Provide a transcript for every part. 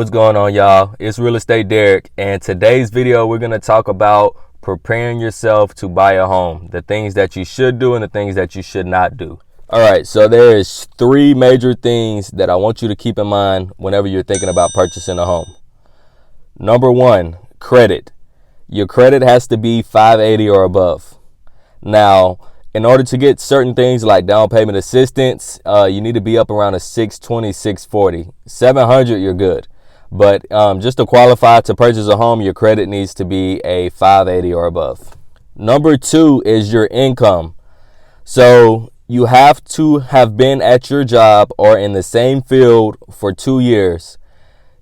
What's going on, y'all? It's Real Estate Derek, and today's video we're going to talk about preparing yourself to buy a home, the things that you should do and the things that you should not do. All right, so there's three major things that I want you to keep in mind whenever you're thinking about purchasing a home. Number one, credit. Your credit has to be 580 or above. Now, in order to get certain things like down payment assistance, you need to be up around a 620, 640. 700, you're good. But just to qualify to purchase a home, your credit needs to be a 580 or above. Number two is your income. So you have to have been at your job or in the same field for 2 years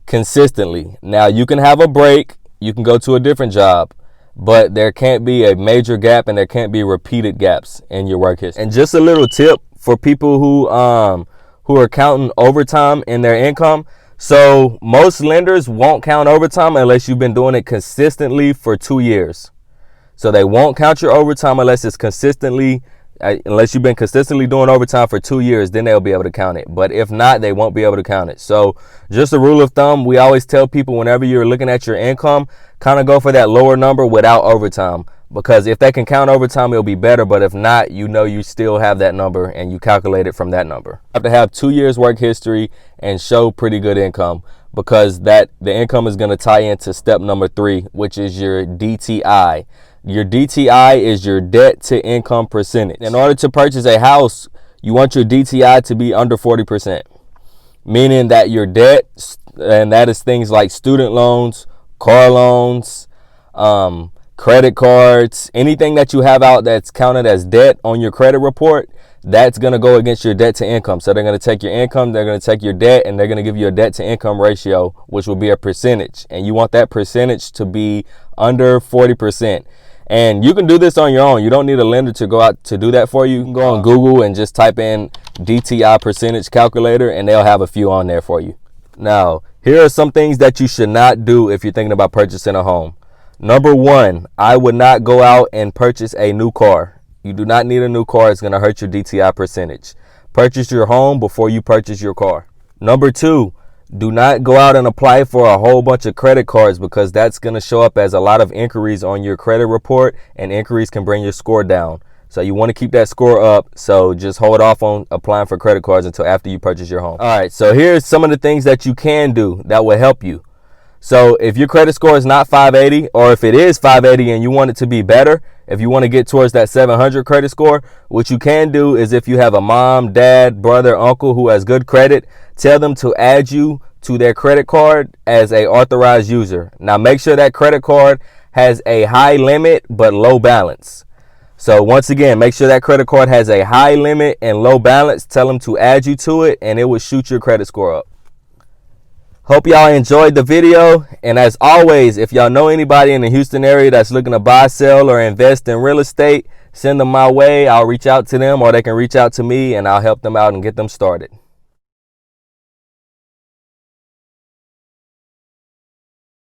consistently. Now, you can have a break. You can go to a different job. But there can't be a major gap and there can't be repeated gaps in your work history. And just a little tip for people who are counting overtime in their income. So most lenders won't count overtime unless you've been doing it consistently for 2 years. So they won't count your overtime unless you've been consistently doing overtime for 2 years, then they'll be able to count it. But if not, they won't be able to count it. So just a rule of thumb, we always tell people whenever you're looking at your income, kind of go for that lower number without overtime. Because if they can count overtime, it'll be better. But if not, you know you still have that number and you calculate it from that number. You have to have 2 years work history and show pretty good income, because the income is going to tie into step number 3, which is your DTI. Your DTI is your debt to income percentage. In order to purchase a house, you want your DTI to be under 40%, meaning that your debt, and that is things like student loans, car loans, credit cards, anything that you have out that's counted as debt on your credit report, that's going to go against your debt to income. So they're going to take your income, they're going to take your debt, and they're going to give you a debt to income ratio, which will be a percentage. And you want that percentage to be under 40%. And you can do this on your own. You don't need a lender to go out to do that for you. You can go on Google and just type in DTI percentage calculator, and they'll have a few on there for you. Now, here are some things that you should not do if you're thinking about purchasing a home. Number one, I would not go out and purchase a new car. You do not need a new car. It's going to hurt your DTI percentage. Purchase your home before you purchase your car. Number two, do not go out and apply for a whole bunch of credit cards, because that's going to show up as a lot of inquiries on your credit report, and inquiries can bring your score down. So you want to keep that score up. So just hold off on applying for credit cards until after you purchase your home. All right, so here's some of the things that you can do that will help you. So if your credit score is not 580, or if it is 580 and you want it to be better, if you want to get towards that 700 credit score, what you can do is, if you have a mom, dad, brother, uncle who has good credit, tell them to add you to their credit card as a authorized user. Now make sure that credit card has a high limit but low balance. So once again, make sure that credit card has a high limit and low balance. Tell them to add you to it, and it will shoot your credit score up. Hope y'all enjoyed the video. And as always, if y'all know anybody in the Houston area that's looking to buy, sell, or invest in real estate, send them my way. I'll reach out to them, or they can reach out to me, and I'll help them out and get them started.